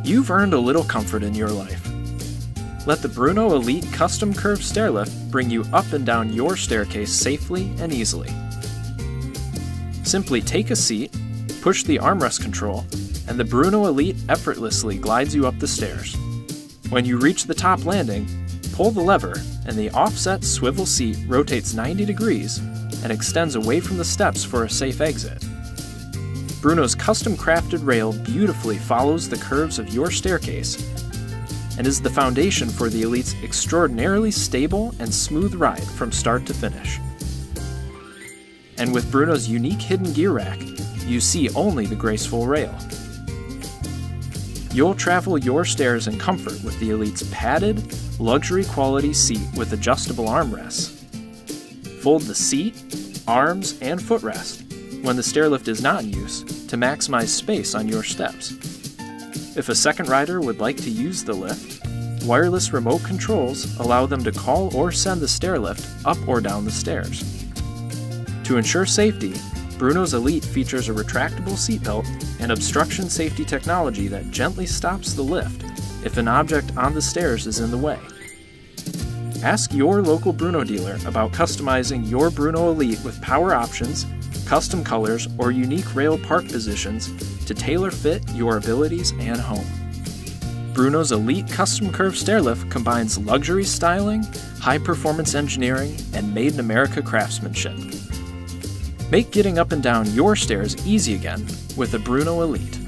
you've earned a little comfort in your life. Let the Bruno Elite Custom Curve Stairlift bring you up and down your staircase safely and easily. Simply take a seat, push the armrest control, and the Bruno Elite effortlessly glides you up the stairs. When you reach the top landing, pull the lever and the offset swivel seat rotates 90 degrees and extends away from the steps for a safe exit. Bruno's custom crafted rail beautifully follows the curves of your staircase and is the foundation for the Elite's extraordinarily stable and smooth ride from start to finish. And with Bruno's unique hidden gear rack, you see only the graceful rail. You'll travel your stairs in comfort with the Elite's padded, luxury quality seat with adjustable armrests. Fold the seat, arms, and footrest when the stairlift is not in use to maximize space on your steps. If a second rider would like to use the lift, wireless remote controls allow them to call or send the stairlift up or down the stairs. To ensure safety, Bruno's Elite features a retractable seatbelt and obstruction safety technology that gently stops the lift if an object on the stairs is in the way. Ask your local Bruno dealer about customizing your Bruno Elite with power options, custom colors, or unique rail park positions to tailor fit your abilities and home. Bruno's Elite Custom Curve Stairlift combines luxury styling, high-performance engineering, and made-in-America craftsmanship. Make getting up and down your stairs easy again with the Bruno Elite.